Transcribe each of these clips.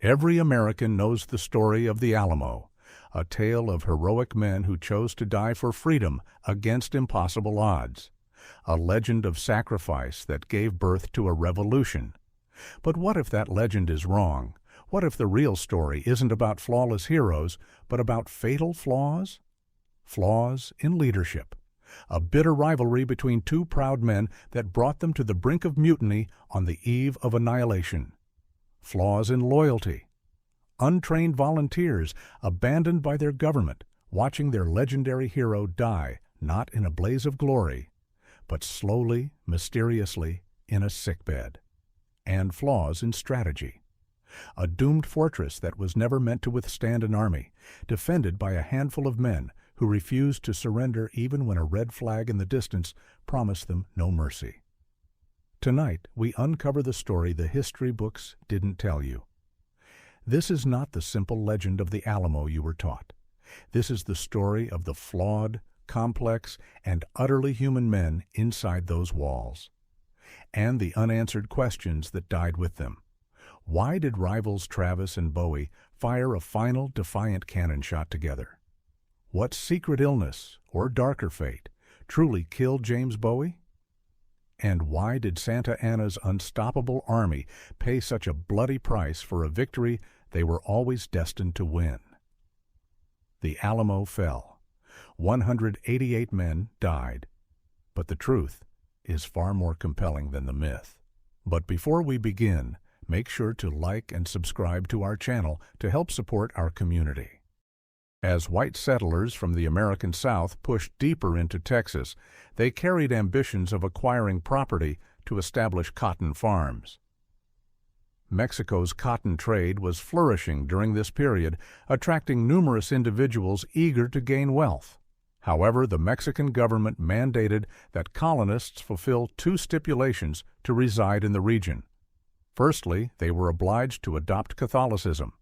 Every American knows the story of the Alamo, a tale of heroic men who chose to die for freedom against impossible odds, a legend of sacrifice that gave birth to a revolution. But what if that legend is wrong? What if the real story isn't about flawless heroes, but about fatal flaws? Flaws in leadership. A bitter rivalry between two proud men that brought them to the brink of mutiny on the eve of annihilation. Flaws in loyalty. Untrained volunteers abandoned by their government, watching their legendary hero die not in a blaze of glory, but slowly, mysteriously, in a sickbed. And flaws in strategy. A doomed fortress that was never meant to withstand an army, defended by a handful of men who refused to surrender even when a red flag in the distance promised them no mercy. Tonight, we uncover the story the history books didn't tell you. This is not the simple legend of the Alamo you were taught. This is the story of the flawed, complex, and utterly human men inside those walls, and the unanswered questions that died with them. Why did rivals Travis and Bowie fire a final defiant cannon shot together? What secret illness, or darker fate, truly killed James Bowie? And why did Santa Anna's unstoppable army pay such a bloody price for a victory they were always destined to win? The Alamo fell. 188 men died. But the truth is far more compelling than the myth. But before we begin, make sure to like and subscribe to our channel to help support our community. As white settlers from the American South pushed deeper into Texas, they carried ambitions of acquiring property to establish cotton farms. Mexico's cotton trade was flourishing during this period, attracting numerous individuals eager to gain wealth. However, the Mexican government mandated that colonists fulfill two stipulations to reside in the region. Firstly, they were obliged to adopt Catholicism.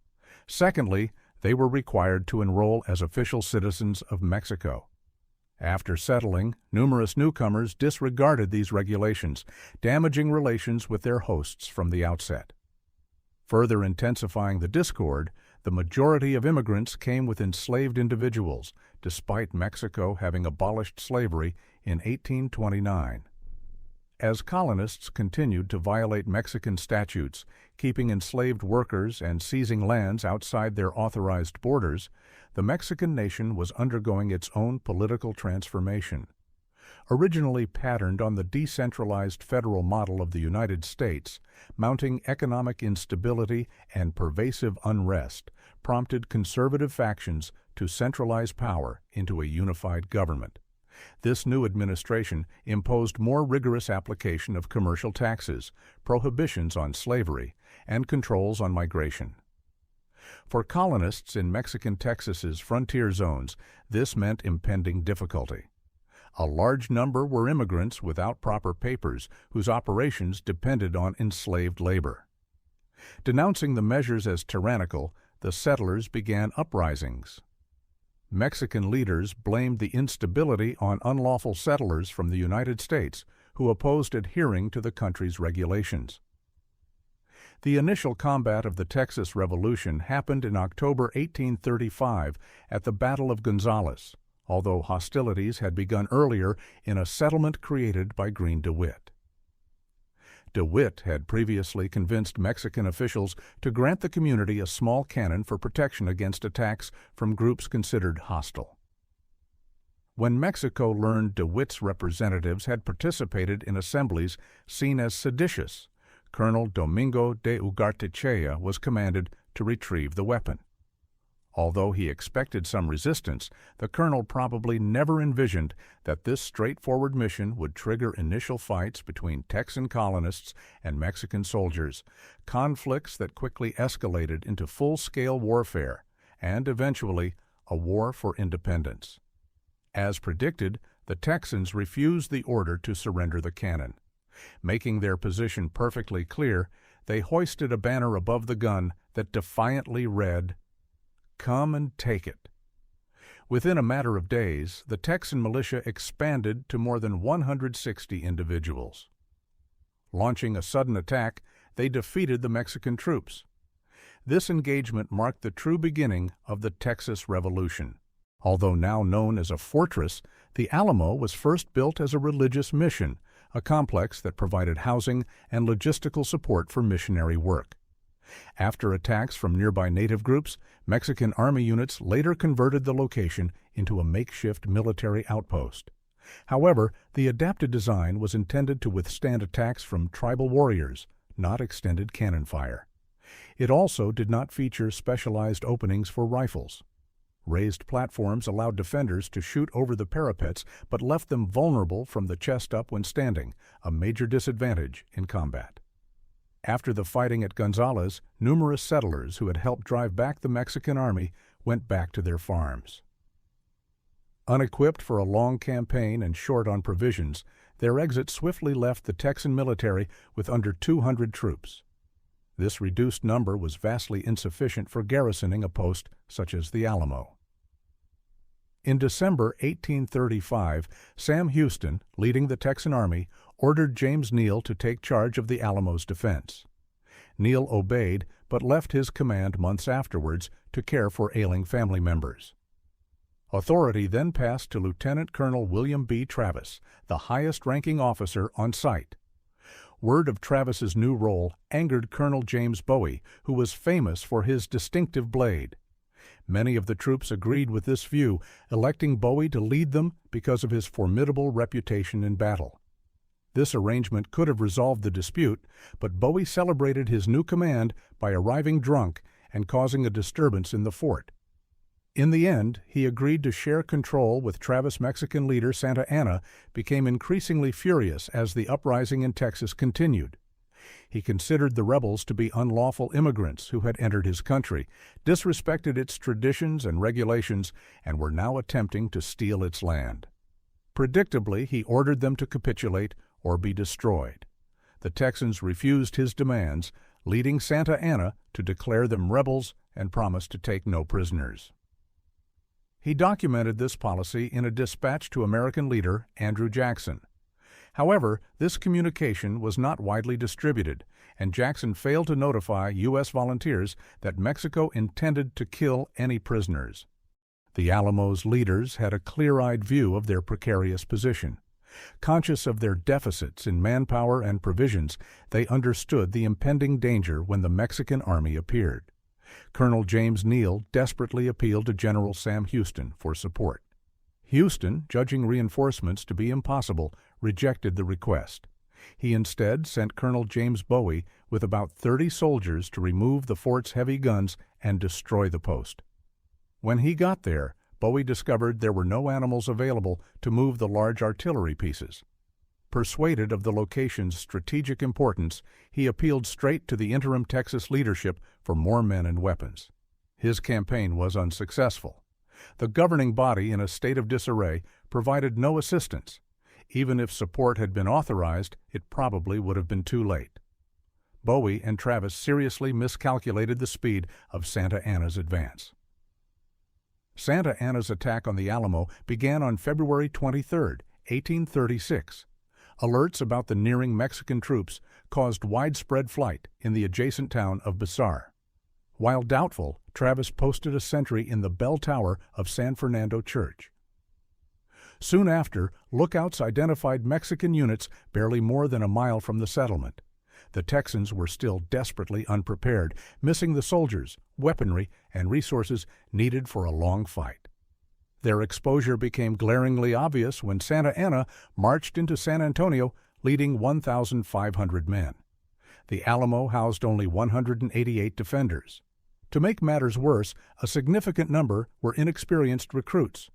Secondly, they were required to enroll as official citizens of Mexico. After settling, numerous newcomers disregarded these regulations, damaging relations with their hosts from the outset. Further intensifying the discord, the majority of immigrants came with enslaved individuals, despite Mexico having abolished slavery in 1829. As colonists continued to violate Mexican statutes, keeping enslaved workers and seizing lands outside their authorized borders, the Mexican nation was undergoing its own political transformation. Originally patterned on the decentralized federal model of the United States, mounting economic instability and pervasive unrest prompted conservative factions to centralize power into a unified government. This new administration imposed more rigorous application of commercial taxes, prohibitions on slavery, and controls on migration. For colonists in Mexican Texas's frontier zones, this meant impending difficulty. A large number were immigrants without proper papers whose operations depended on enslaved labor. Denouncing the measures as tyrannical, the settlers began uprisings. Mexican leaders blamed the instability on unlawful settlers from the United States who opposed adhering to the country's regulations. The initial combat of the Texas Revolution happened in October 1835 at the Battle of Gonzales, although hostilities had begun earlier in a settlement created by Green DeWitt. DeWitt had previously convinced Mexican officials to grant the community a small cannon for protection against attacks from groups considered hostile. When Mexico learned DeWitt's representatives had participated in assemblies seen as seditious, Colonel Domingo de Ugartechea was commanded to retrieve the weapon. Although he expected some resistance, the colonel probably never envisioned that this straightforward mission would trigger initial fights between Texan colonists and Mexican soldiers, conflicts that quickly escalated into full-scale warfare and, eventually, a war for independence. As predicted, the Texans refused the order to surrender the cannon. Making their position perfectly clear, they hoisted a banner above the gun that defiantly read, "Come and take it." Within a matter of days, the Texan militia expanded to more than 160 individuals. Launching a sudden attack, they defeated the Mexican troops. This engagement marked the true beginning of the Texas Revolution. Although now known as a fortress, the Alamo was first built as a religious mission, a complex that provided housing and logistical support for missionary work. After attacks from nearby native groups, Mexican Army units later converted the location into a makeshift military outpost. However, the adapted design was intended to withstand attacks from tribal warriors, not extended cannon fire. It also did not feature specialized openings for rifles. Raised platforms allowed defenders to shoot over the parapets but left them vulnerable from the chest up when standing, a major disadvantage in combat. After the fighting at Gonzales, numerous settlers who had helped drive back the Mexican army went back to their farms. Unequipped for a long campaign and short on provisions, their exit swiftly left the Texan military with under 200 troops. This reduced number was vastly insufficient for garrisoning a post such as the Alamo. In December 1835, Sam Houston, leading the Texan Army, ordered James Neal to take charge of the Alamo's defense. Neal obeyed, but left his command months afterwards to care for ailing family members. Authority then passed to Lieutenant Colonel William B. Travis, the highest-ranking officer on site. Word of Travis's new role angered Colonel James Bowie, who was famous for his distinctive blade. Many of the troops agreed with this view, electing Bowie to lead them because of his formidable reputation in battle. This arrangement could have resolved the dispute, but Bowie celebrated his new command by arriving drunk and causing a disturbance in the fort. In the end, he agreed to share control with Travis. Mexican leader Santa Anna became increasingly furious as the uprising in Texas continued. He considered the rebels to be unlawful immigrants who had entered his country, disrespected its traditions and regulations, and were now attempting to steal its land. Predictably, he ordered them to capitulate or be destroyed. The Texans refused his demands, leading Santa Anna to declare them rebels and promise to take no prisoners. He documented this policy in a dispatch to American leader Andrew Jackson. However, this communication was not widely distributed, and Jackson failed to notify U.S. volunteers that Mexico intended to kill any prisoners. The Alamo's leaders had a clear-eyed view of their precarious position. Conscious of their deficits in manpower and provisions, they understood the impending danger when the Mexican army appeared. Colonel James Neal desperately appealed to General Sam Houston for support. Houston, judging reinforcements to be impossible, rejected the request. He instead sent Colonel James Bowie with about 30 soldiers to remove the fort's heavy guns and destroy the post. When he got there, Bowie discovered there were no animals available to move the large artillery pieces. Persuaded of the location's strategic importance, he appealed straight to the interim Texas leadership for more men and weapons. His campaign was unsuccessful. The governing body, in a state of disarray, provided no assistance. Even if support had been authorized, it probably would have been too late. Bowie and Travis seriously miscalculated the speed of Santa Anna's advance. Santa Anna's attack on the Alamo began on February 23, 1836. Alerts about the nearing Mexican troops caused widespread flight in the adjacent town of Bizarre. While doubtful, Travis posted a sentry in the bell tower of San Fernando Church. Soon after, lookouts identified Mexican units barely more than a mile from the settlement. The Texans were still desperately unprepared, missing the soldiers, weaponry, and resources needed for a long fight. Their exposure became glaringly obvious when Santa Anna marched into San Antonio, leading 1,500 men. The Alamo housed only 188 defenders. To make matters worse, a significant number were inexperienced recruits.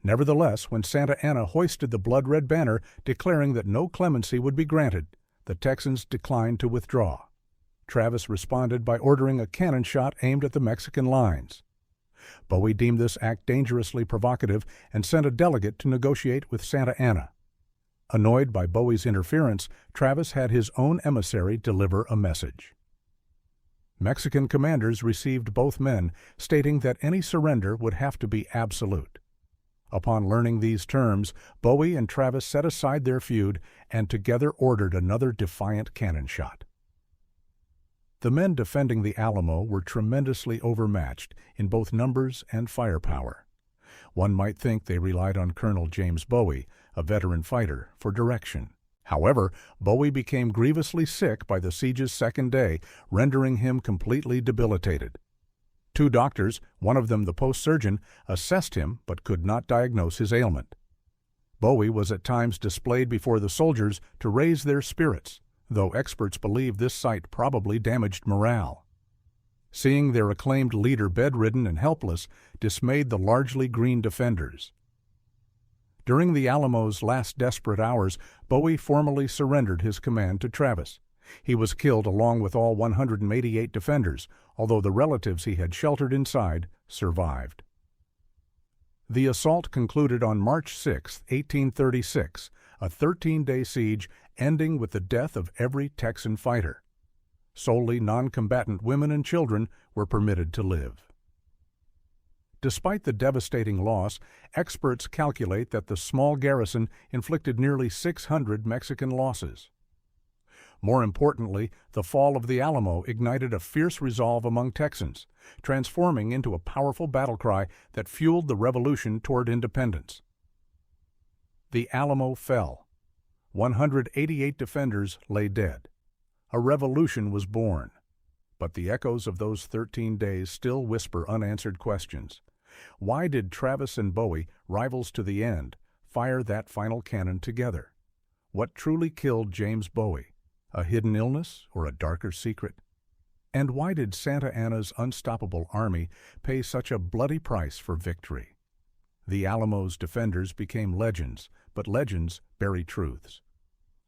Nevertheless, when Santa Anna hoisted the blood-red banner declaring that no clemency would be granted, the Texans declined to withdraw. Travis responded by ordering a cannon shot aimed at the Mexican lines. Bowie deemed this act dangerously provocative and sent a delegate to negotiate with Santa Anna. Annoyed by Bowie's interference, Travis had his own emissary deliver a message. Mexican commanders received both men, stating that any surrender would have to be absolute. Upon learning these terms, Bowie and Travis set aside their feud and together ordered another defiant cannon shot. The men defending the Alamo were tremendously overmatched in both numbers and firepower. One might think they relied on Colonel James Bowie, a veteran fighter, for direction. However, Bowie became grievously sick by the siege's second day, rendering him completely debilitated. Two doctors, one of them the post surgeon, assessed him but could not diagnose his ailment. Bowie was at times displayed before the soldiers to raise their spirits, though experts believe this sight probably damaged morale. Seeing their acclaimed leader bedridden and helpless dismayed the largely green defenders. During the Alamo's last desperate hours, Bowie formally surrendered his command to Travis. He was killed along with all 188 defenders, although the relatives he had sheltered inside survived. The assault concluded on March 6, 1836, a 13-day siege ending with the death of every Texan fighter. Solely non-combatant women and children were permitted to live. Despite the devastating loss, experts calculate that the small garrison inflicted nearly 600 Mexican losses. More importantly, the fall of the Alamo ignited a fierce resolve among Texans, transforming into a powerful battle cry that fueled the revolution toward independence. The Alamo fell. 188 defenders lay dead. A revolution was born. But the echoes of those 13 days still whisper unanswered questions. Why did Travis and Bowie, rivals to the end, fire that final cannon together? What truly killed James Bowie? A hidden illness or a darker secret? And why did Santa Anna's unstoppable army pay such a bloody price for victory? The Alamo's defenders became legends, but legends bury truths.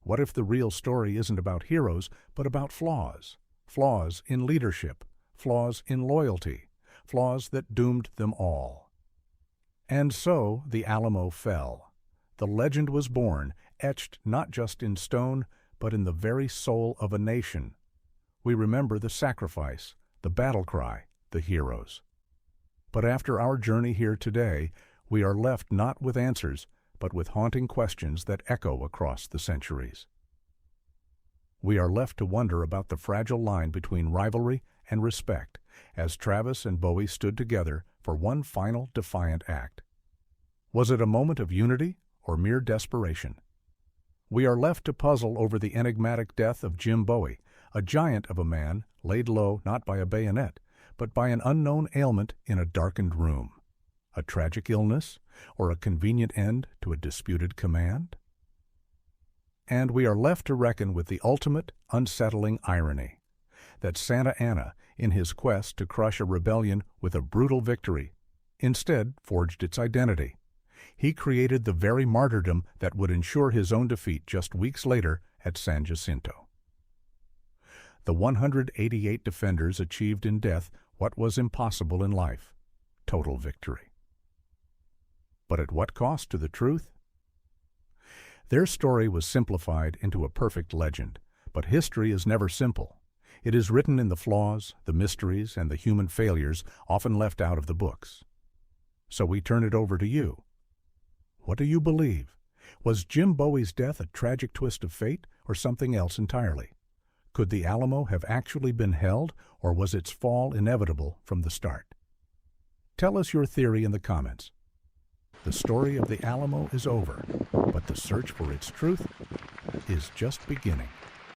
What if the real story isn't about heroes, but about flaws? Flaws in leadership, flaws in loyalty, flaws that doomed them all. And so the Alamo fell. The legend was born, etched not just in stone, but in the very soul of a nation. We remember the sacrifice, the battle cry, the heroes. But after our journey here today, we are left not with answers, but with haunting questions that echo across the centuries. We are left to wonder about the fragile line between rivalry and respect, as Travis and Bowie stood together for one final defiant act. Was it a moment of unity or mere desperation? We are left to puzzle over the enigmatic death of Jim Bowie, a giant of a man laid low not by a bayonet, but by an unknown ailment in a darkened room. A tragic illness, or a convenient end to a disputed command? And we are left to reckon with the ultimate, unsettling irony, that Santa Anna, in his quest to crush a rebellion with a brutal victory, instead forged its identity. He created the very martyrdom that would ensure his own defeat just weeks later at San Jacinto. The 188 defenders achieved in death what was impossible in life: total victory. But at what cost to the truth? Their story was simplified into a perfect legend, but history is never simple. It is written in the flaws, the mysteries, and the human failures often left out of the books. So we turn it over to you. What do you believe? Was Jim Bowie's death a tragic twist of fate or something else entirely? Could the Alamo have actually been held, or was its fall inevitable from the start? Tell us your theory in the comments. The story of the Alamo is over, but the search for its truth is just beginning.